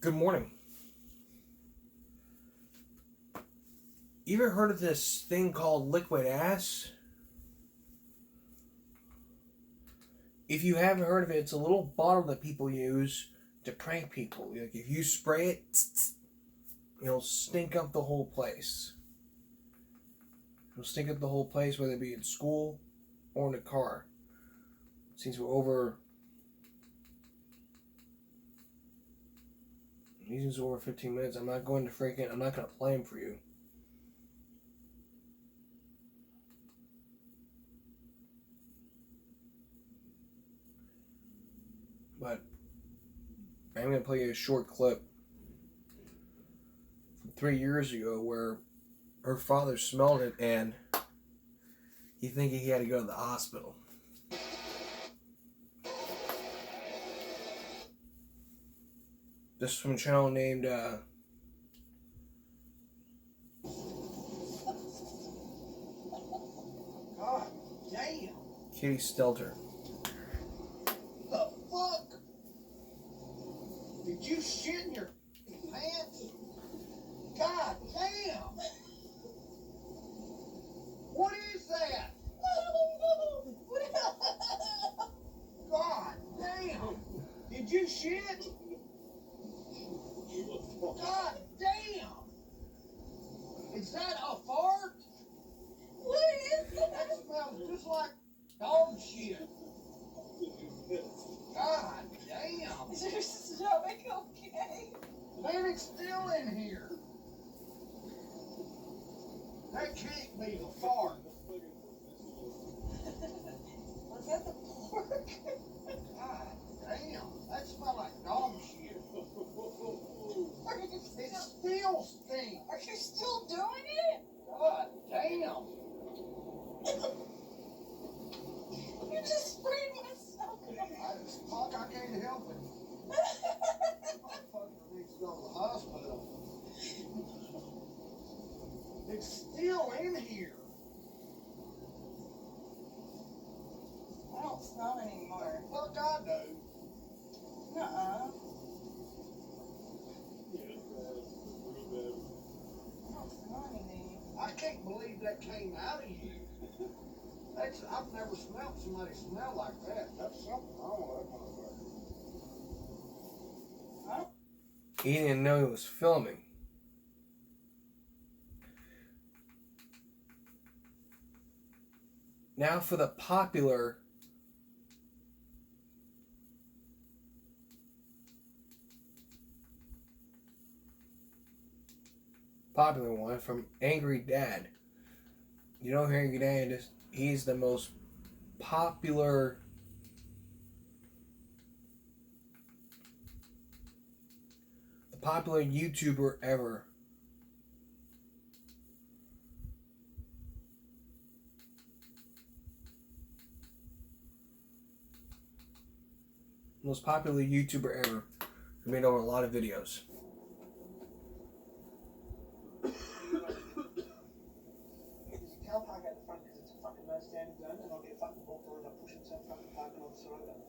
Good morning. You ever heard of this thing called liquid ass? If you haven't heard of it, it's a little bottle that people use to prank people. Like if you spray it, it'll stink up the whole place. It'll stink up the whole place, whether it be in school or in a car. Since we're over 15 minutes, I'm not going to play them for you. But I'm going to play you a short clip from 3 years ago where her father smelled it and he thinking he had to go to the hospital. This is from a channel named God damn. Kitty Stelter. The fuck? Did you shit in your pants? God damn. What is that? God damn. Did you shit? God damn. Is that a fart? What is That that? smells just like dog shit. God damn. Is your stomach okay? Man, it's still in here. That can't be the fart. Was that the pork? God damn. That smells like dog shit. Are you It still, still stinks. are you still doing it? God damn. You just sprayed my stomach. Fuck, I can't help it. Motherfucker needs to go to the hospital. It's still in here. I don't smell anymore. Fuck, I do. Nuh-uh. I don't smell anything. I can't believe that came out of you. I've never smelled somebody smell like that. That's something wrong with that motherfucker. He didn't know he was filming. Now for the popular one from Angry Dad. You know who Angry Dad is? He's the most popular YouTuber ever. Most popular YouTuber ever. He made over a lot of videos. Car park out the front because it's a fucking no standing zone and I'll get fucking walked on and I'll push him so fucking parking on the side of it.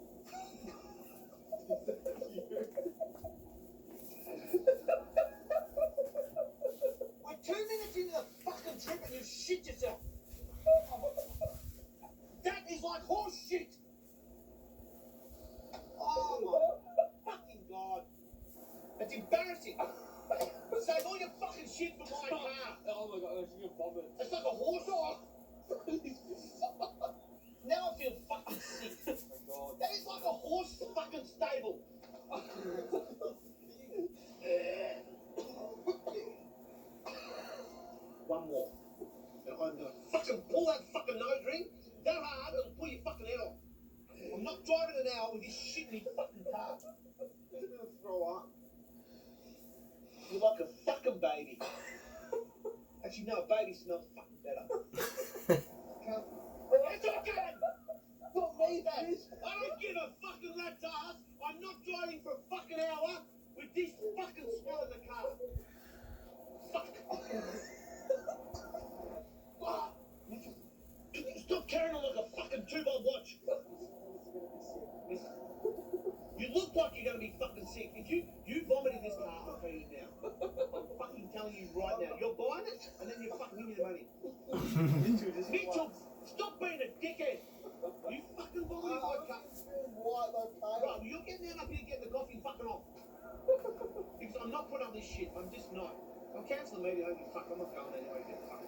We're 2 minutes into the fucking trip and you shit yourself. That is like horse shit. Oh my fucking god. It's embarrassing. Save all your fucking shit for my car. Oh my god, I should get vomit. It's like a horse dog. Now I feel fucking sick. Oh my god. That is like a horse fucking stable. One more. And I'm gonna fucking pull that fucking nose ring that hard and pull your fucking head off. I'm not driving an hour with this shit in your fucking car. You're gonna throw up. You're like a fucking baby. Actually, no, a baby smells fucking better. It's okay! Not me, that is. I don't give a fucking rat's ass. I'm not driving for a fucking hour with this fucking smell in the car. Fuck. Ah. Can you stop carrying on like a fucking 2-volt watch? You look like you're gonna be fucking sick. If you vomit in this car, telling you right now. You're buying it, and then you're fucking giving me the money. Mitchell, stop being a dickhead. You fucking buy me vodka. Right, okay. Right, well, you're getting out up here getting the coffee fucking off. Because I'm not putting up this shit. I'm just not. I'm cancelling the meeting. I don't give a fuck. I'm not going anywhere. Get the fuck.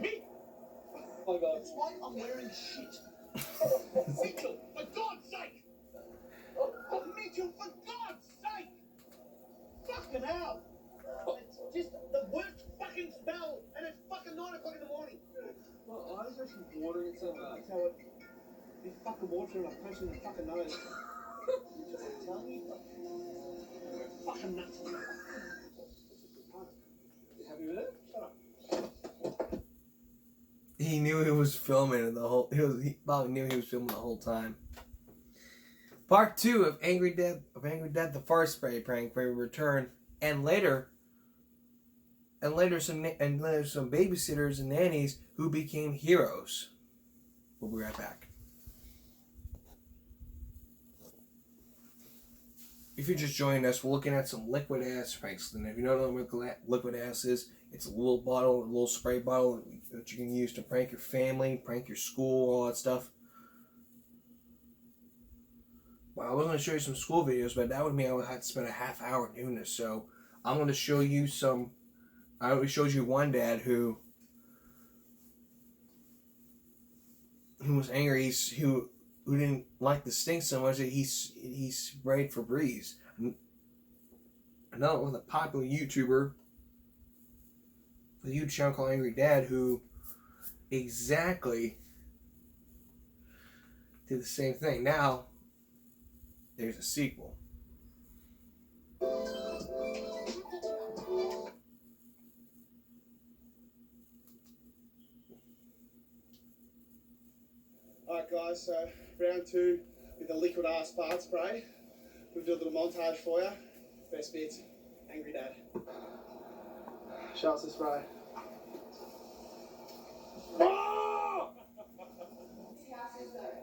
Me? Oh my God. It's like I'm wearing shit. Mitchell, for God's sake! Mitchell, for God's sake! Fucking hell! It's just the worst fucking smell, and it's fucking 9 o'clock in the morning. Well, I was actually watering it so much. So this fucking water and I'm punching the fucking nose. I'm telling you, you're fucking nuts. You happy with it? Shut up. He knew he was filming it the whole. He probably knew he was filming the whole time. Part 2 of Angry Dad the Fart Spray prank where we return, and later some babysitters and nannies who became heroes. We'll be right back. If you're just joining us, we're looking at some liquid ass pranks. And if you don't know what liquid ass is, it's a little bottle, a little spray bottle that you can use to prank your family, prank your school, all that stuff. Well, I was going to show you some school videos, but that would mean I would have to spend a half hour doing this. So I'm going to show you some. I already showed you one dad who was angry. Who didn't like the stink so much that he sprayed Febreze. Another one, a popular YouTuber, a huge channel called Angry Dad, who exactly did the same thing. Now there's a sequel. Alright guys, so round 2 with the liquid ass fart spray. We'll do a little montage for you. Best bits, Angry Dad. Show us the spray.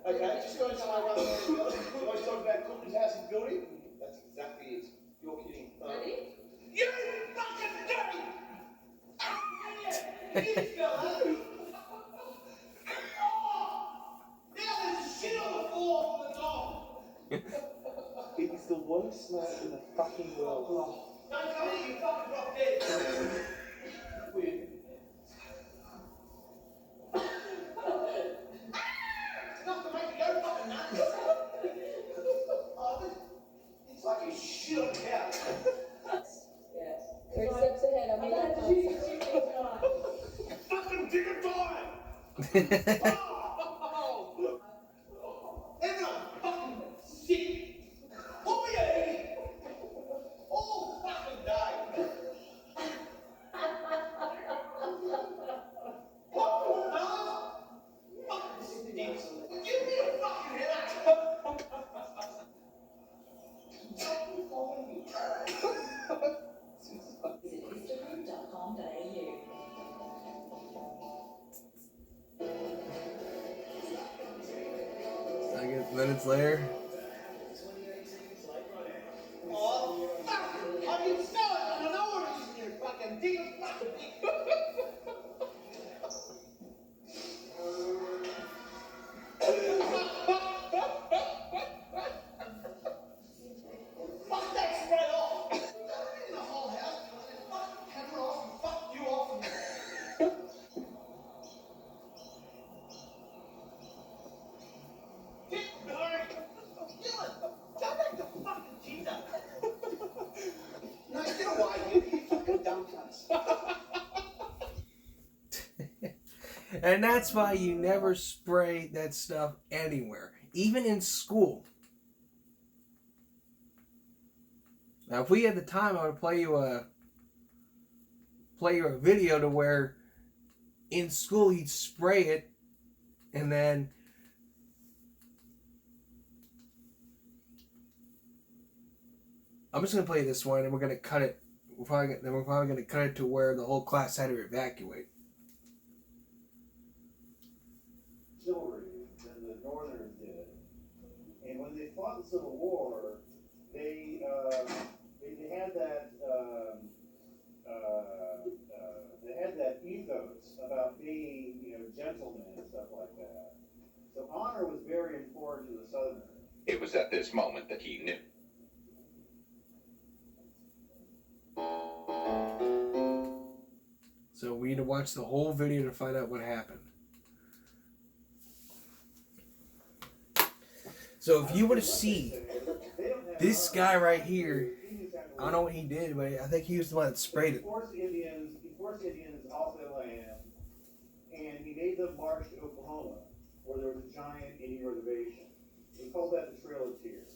Okay, just go and tell my brother. You always talk about Cookman's house in building? That's exactly it. You're kidding. No. Ready? You fucking dirty! You fella! Now there's shit on the floor for the dog! It is the worst smell in the fucking world. Don't tell me you fucking drop dead! Weird. It's enough to make you go fucking nuts! Oh, it's like you shit on a couch. Yes. 3 steps ahead. I mean, Fucking dick and time! Oh! Everyone fucking sick! What were you eating? All fucking day! What? No? Fucking stinks. Give me a fucking headache! Visit instagram.com.au. 2 minutes later. Oh, fuck! I can smell it and I know what it is in your fucking dick and fucking dick! Fuck that spray off! In the whole house, fuck the camera off and fuck you off and... Dylan, go back to fucking Tinder. No, get away, you fucking dumb cunts. And that's why you never spray that stuff anywhere, even in school. Now, if we had the time, I would play you a video to where in school he'd spray it, and then I'm just gonna play this one, and we're gonna cut it. We're probably gonna cut it to where the whole class had to evacuate. Chivalry and the Northerners did. And when they fought the Civil War, they they had that they had that ethos about being, gentlemen and stuff like that. So honor was very important to the Southerners. It was at this moment that he knew. So we need to watch the whole video to find out what happened. So if you were to see this guy right here, I don't know what he did, but I think he was the one that sprayed it. He forced Indians off their land, and he made them march to Oklahoma, where there was a giant Indian reservation. He called that the Trail of Tears.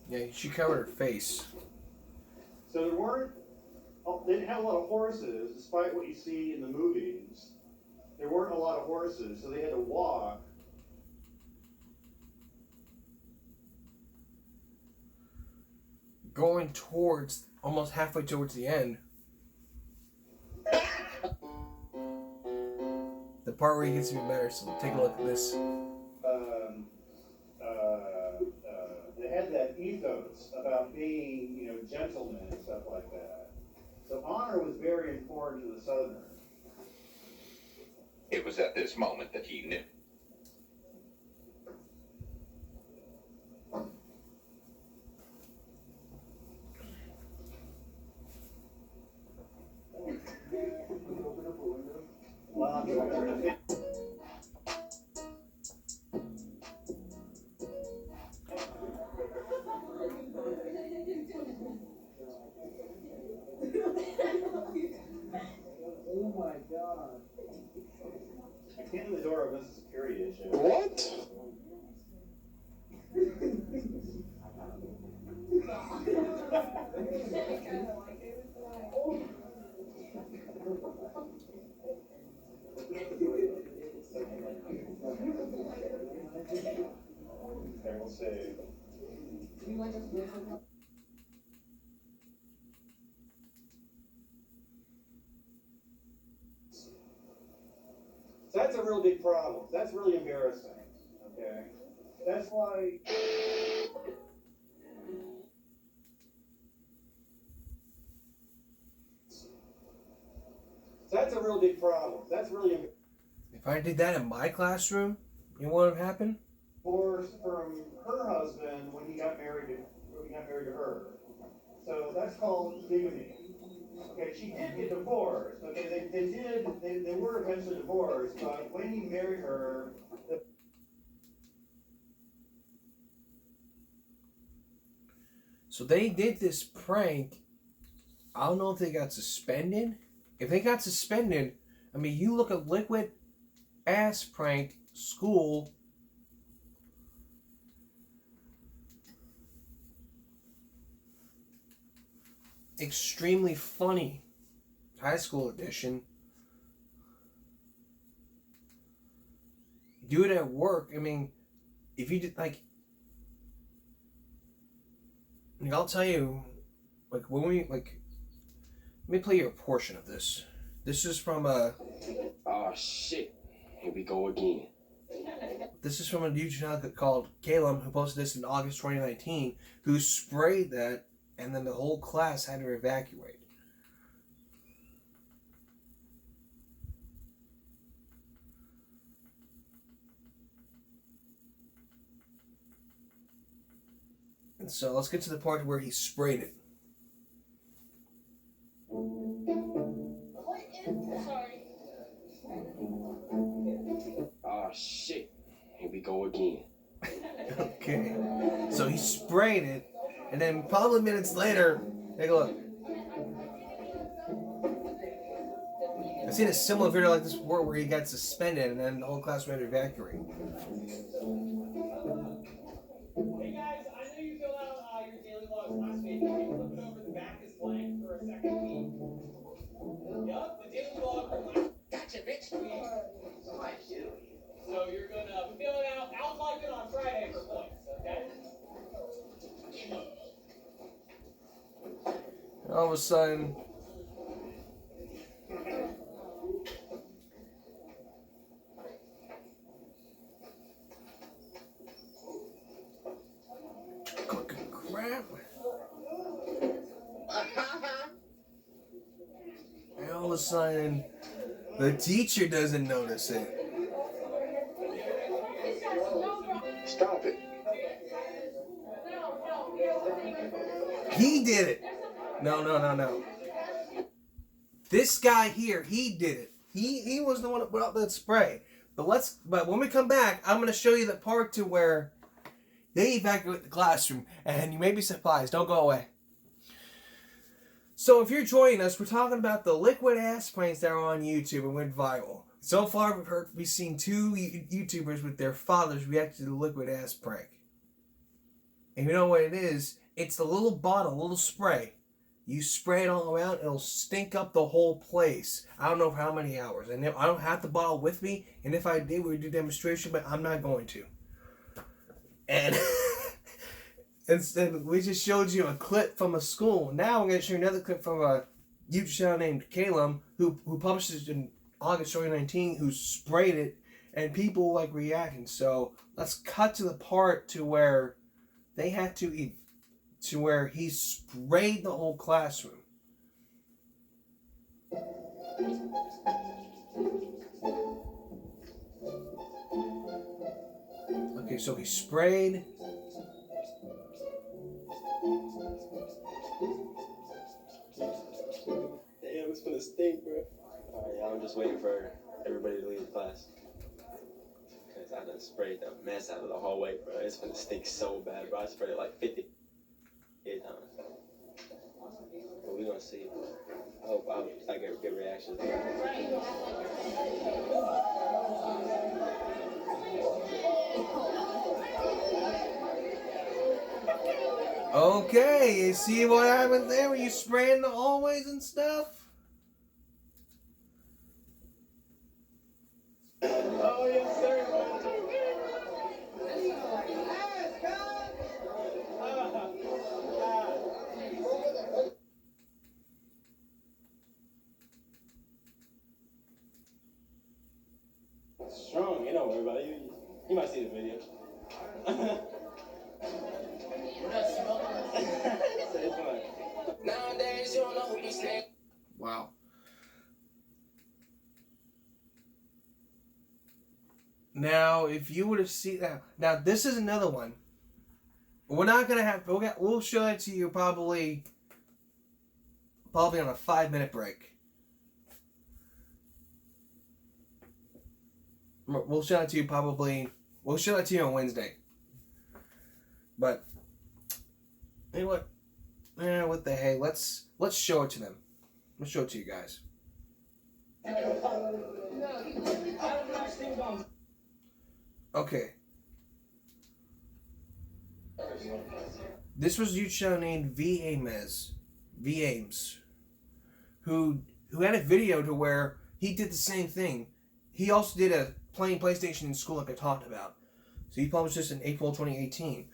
Yeah, she covered her face. So they didn't have a lot of horses, despite what you see in the movies. There weren't a lot of horses, so they had to walk. Going towards, almost halfway towards the end. The part where he gets to be better, so take a look at this. They had that ethos about being, gentlemen and stuff like that. So honor was very important to the Southerners. It was at this moment that he knew. Oh my God. I came to the door of a security issue. What? Okay, we'll see. So that's a real big problem. That's really embarrassing. Okay? That's why. So that's a real big problem. That's really embarrassing. If I did that in my classroom, you know what would happen? Divorced from her husband when he got married to her. So that's called bigamy. Okay, she did get divorced. Okay, they were eventually divorced, but when he married her, So they did this prank. I don't know if they got suspended. If they got suspended, I mean, you look at Liquid Ass Prank School. Extremely funny. High school edition. Do it at work. I mean, if you did like I'll tell you, like when we let me play you a portion of this. This is from Oh shit! Here we go again. This is from a YouTube channel called Caleb, who posted this in August 2019, who sprayed that, and then the whole class had to evacuate. And so let's get to the part where he sprayed it. Sorry. Oh shit! Here we go again. Okay. So he sprayed it, and then probably minutes later, take a look. I've seen a similar video like this before where he got suspended and then the whole class had to evacuate. Hey guys, I know you filled out your daily logs last week. Can you flip it over? The back is blank for a second. Yup, the daily log from last Gotcha, bitch. week. So you're gonna fill it out. I'll type it on Friday. All of a sudden, crap. And all of a sudden, the teacher doesn't notice it. Stop it. He did it. No. This guy here, he did it. He was the one that put out that spray. But when we come back, I'm gonna show you the part to where they evacuate the classroom, and you may be surprised. Don't go away. So if you're joining us, we're talking about the liquid ass pranks that are on YouTube and went viral. So far, we've seen 2 YouTubers with their fathers react to the liquid ass prank. And you know what it is? It's the little bottle, little spray. You spray it all around, it'll stink up the whole place. I don't know for how many hours. And I don't have the bottle with me. And if I did, we would do a demonstration, but I'm not going to. And instead, we just showed you a clip from a school. Now I'm going to show you another clip from a YouTube channel named Calum, who published it in August 2019, who sprayed it, and people like reacting. So let's cut to the part to where they had to eat, to where he sprayed the whole classroom. Okay, so he sprayed. Damn, it's gonna stink, bro. Alright, y'all, I'm just waiting for everybody to leave the class. Because I done sprayed the mess out of the hallway, bro. It's gonna stink so bad, bro. I sprayed it like 58 times. But we're gonna see. I hope I get a good reaction. Okay, you see what happened there when you spray in the hallways and stuff? Oh, yes, sir. Strong, you know, everybody. You might see the video. Nowadays, you don't know who be saying. Wow. Now, if you would have seen that, now this is another one. We're not gonna have. We'll show it to you probably on a 5-minute break. We'll show it to you probably. We'll show it to you on Wednesday. But anyway, what the hey? Let's show it to them. Let's show it to you guys. Okay. This was a YouTube channel named VAmes, who had a video to where he did the same thing. He also did a playing PlayStation in school like I talked about. So he published this in April 2018.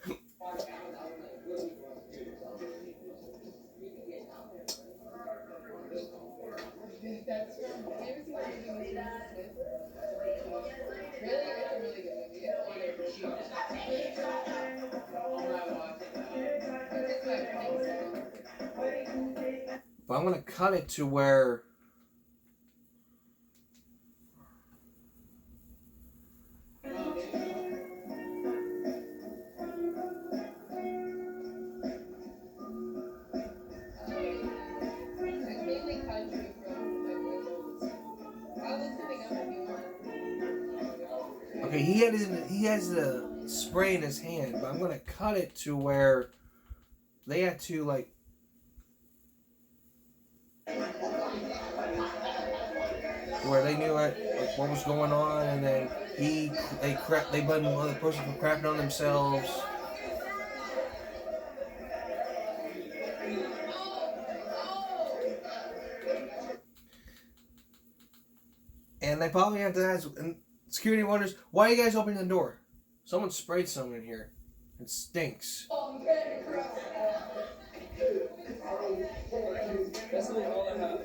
But I'm gonna cut it to where okay, he has a spray in his hand, but I'm gonna cut it to where they had to like where they knew like what was going on, and then they blamed another person for crapping on themselves. And they probably have to ask, and security wonders, why are you guys opening the door? Someone sprayed something in here. It stinks. literally all I have.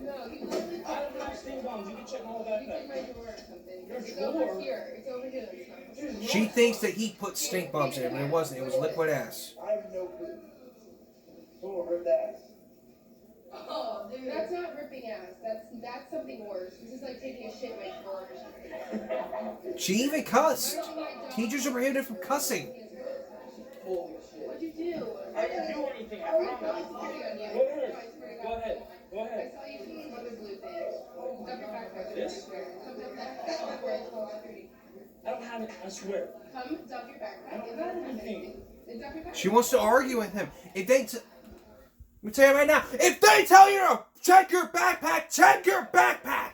No, you literally I don't have stink bombs. You can check my whole you backpack. take my drawer or something. Your It's drawer? over here. It's over here this time. She thinks that he put stink bumps in it, but it wasn't. It was liquid ass. I have no clue. Someone hurt that. Oh, dude. That's not ripping ass. That's something worse. This is like taking a shit in my drawer or something. She even cussed. Teachers are prohibited from cussing. Holy shit. What'd you do? I didn't do anything. I Oh, promise. I'm sorry on you. Go ahead. I swear to Go God. ahead. Go I ahead. saw you doing some other blue thing. Dump your backpack. This? Come dump that backpack before I call security. I don't have it. I swear. Come dump your backpack. I don't have anything. Then dump your backpack. She wants to argue with him. If they, let me tell you right now, if they tell you to check your backpack, check your backpack.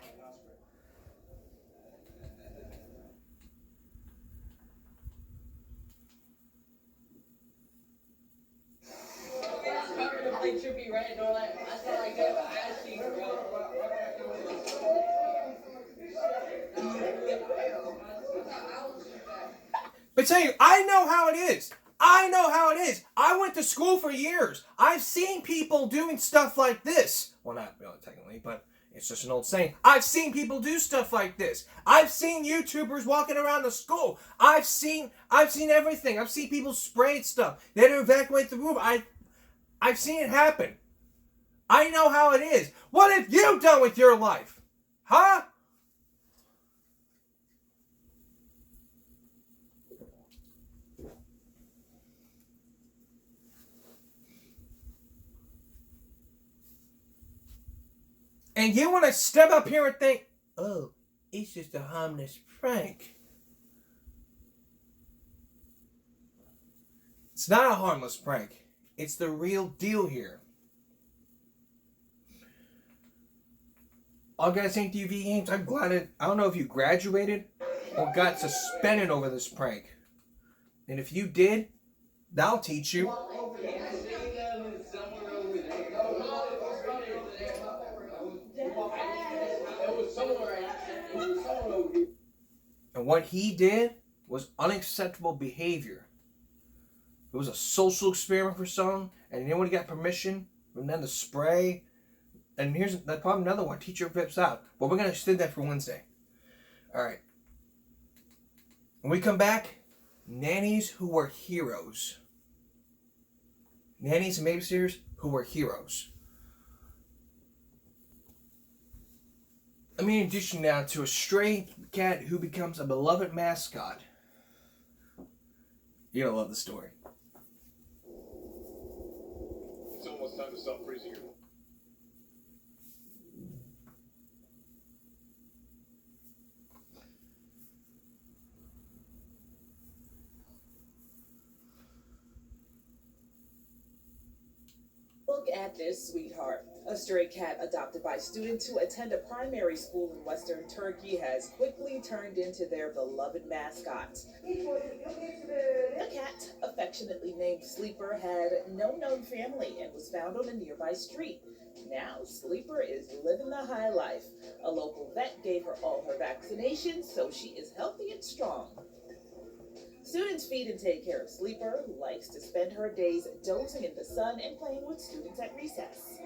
Trippy right door like I saw like that, but I see But tell you, I know how it is. I know how it is. I went to school for years. I've seen people doing stuff like this. Well, not really technically, but it's just an old saying. I've seen people do stuff like this. I've seen YouTubers walking around the school. I've seen everything. I've seen people spray stuff. They had to evacuate the room. I've seen it happen. I know how it is. What have you done with your life? Huh? And you want to step up here and think, oh, it's just a harmless prank. It's not a harmless prank. It's the real deal here. All guys think UV games, I'm glad I don't know if you graduated or got suspended over this prank. And if you did, that'll teach you. And what he did was unacceptable behavior. It was a social experiment for some, and you know when he got permission from them to spray. And here's the problem, another one. Teacher rips out. But we're gonna save that for Wednesday. All right. When we come back, nannies who were heroes. Nannies and babysitters who were heroes. Let me introduce you now to a stray cat who becomes a beloved mascot. You're gonna love the story. It's almost time to stop freezing your. Look at this sweetheart. A stray cat adopted by students who attend a primary school in Western Turkey has quickly turned into their beloved mascot. The cat, affectionately named Sleeper, had no known family and was found on a nearby street. Now, Sleeper is living the high life. A local vet gave her all her vaccinations, so she is healthy and strong. Students feed and take care of Sleeper, who likes to spend her days dozing in the sun and playing with students at recess.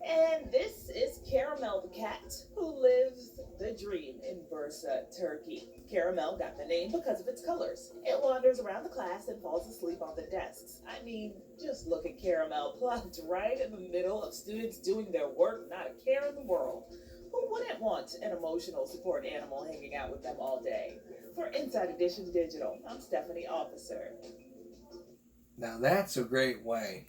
And this is Caramel the cat, who lives the dream in Bursa, Turkey. Caramel got the name because of its colors. It wanders around the class and falls asleep on the desks. I mean, just look at Caramel, plopped right in the middle of students doing their work, not a care in the world. Who wouldn't want an emotional support animal hanging out with them all day? For Inside Edition Digital, I'm Stephanie Officer. Now that's a great way.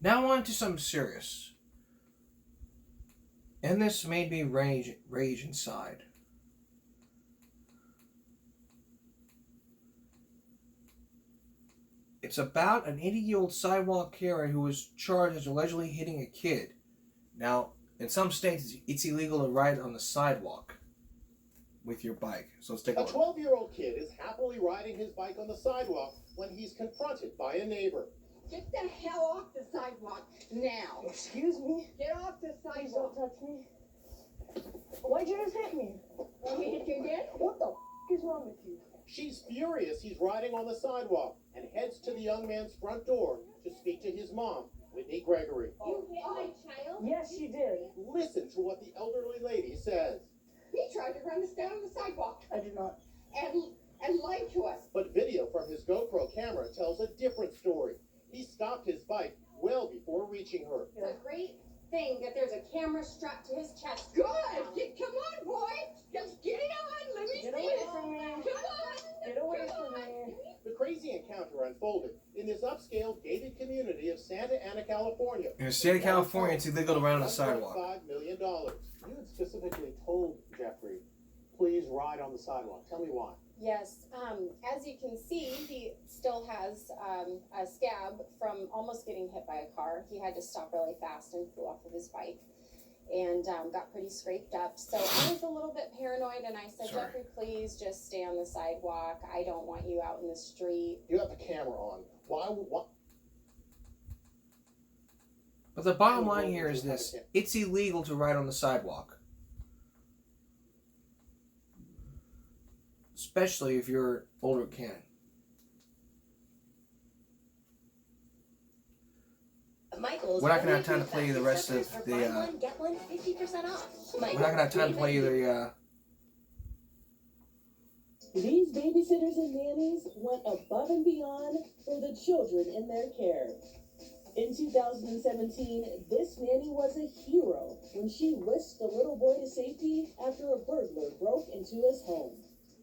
Now on to something serious. And this made me rage inside. It's about an 80-year-old sidewalk Karen who was charged as allegedly hitting a kid. Now, in some states, it's illegal to ride on the sidewalk with your bike. So let's take a A look. 12-year-old kid is happily riding his bike on the sidewalk when he's confronted by a neighbor. Get the hell off the sidewalk now. Excuse me? Get off the Please don't sidewalk. touch me. Why'd you just hit me? Want me to hit you again? What the f*** is wrong with you? She's furious he's riding on the sidewalk and heads to the young man's front door to speak to his mom, Whitney Gregory. You hit my child? Yes, she did. Listen to what the elderly lady says. He tried to run us down on the sidewalk I did not. and lied to us. But video from his GoPro camera tells a different story. He stopped his bike well before reaching her. It's a great thing that there's a camera strapped to his chest. Good! Come on, boy! Just get it on! Let me Get see away it! from me. Come on! Get away Come from on. me. The crazy encounter unfolded in this upscale gated community of Santa Ana, California. In the state of California, it's illegal to ride on the sidewalk. $1.5 million. You had specifically told Jeffrey, please ride on the sidewalk. Tell me why. Yes, as you can see, he still has a scab from almost getting hit by a car. He had to stop really fast and flew off of his bike and got pretty scraped up. So I was a little bit paranoid and I said, Sorry. Jeffrey, please just stay on the sidewalk. I don't want you out in the street. You have the camera on. Why? But the bottom line here is this: it's illegal to ride on the sidewalk, especially if you're older Ken. Michael's. We're not gonna have time to play you the rest of the. Buy one, get one 50% off. We're not gonna have time to play you the. These babysitters and nannies went above and beyond for the children in their care. In 2017, this nanny was a hero when she whisked the little boy to safety after a burglar broke into his home.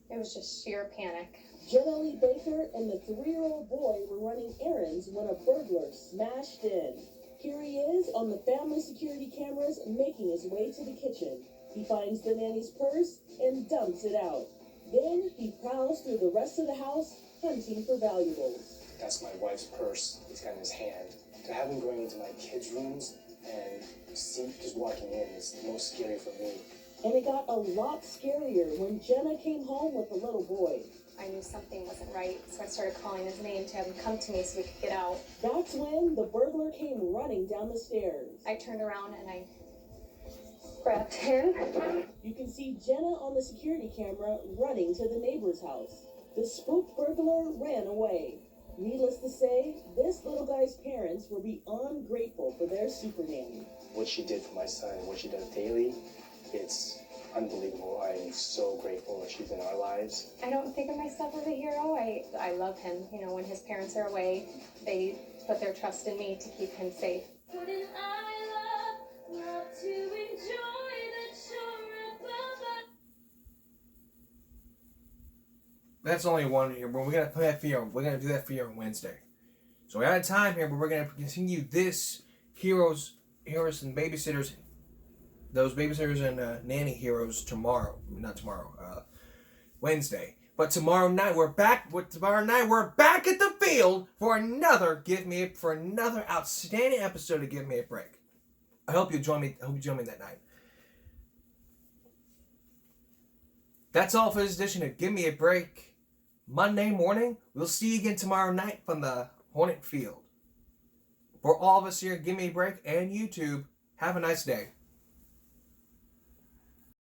It was just sheer panic. Jenna Lee Baker and the 3-year-old boy were running errands when a burglar smashed in. Here he is on the family security cameras making his way to the kitchen. He finds the nanny's purse and dumps it out. Then he prowls through the rest of the house hunting for valuables. That's my wife's purse he's got in his hand. To have him going into my kids' rooms and just walking in is the most scary for me. And it got a lot scarier when Jenna came home with the little boy. I knew something wasn't right, so I started calling his name to have him come to me so we could get out. That's when the burglar came running down the stairs. I turned around and I grabbed him. You can see Jenna on the security camera running to the neighbor's house. The spooked burglar ran away. Needless to say, this little guy's parents were beyond grateful for their super nanny. What she did for my son and what she does daily, it's unbelievable. I am so grateful that she's in our lives. I don't think of myself as a hero. I love him. You know, when his parents are away, they put their trust in me to keep him safe. Wouldn't I love to enjoy the shore above? That's only one here, but we're gonna play that for you. We're gonna do that for you on Wednesday. So we're out of time here, but we're gonna continue this heroes and babysitters, those babysitters and nanny heroes tomorrow. Not tomorrow, Wednesday. But tomorrow night we're back. Tomorrow night we're back at the field for another outstanding episode of Give Me a Break. I hope you join me. I hope you join me that night. That's all for this edition of Give Me a Break. Monday morning, we'll see you again tomorrow night from the Hornet Field. For all of us here, Give Me a Break and YouTube, have a nice day.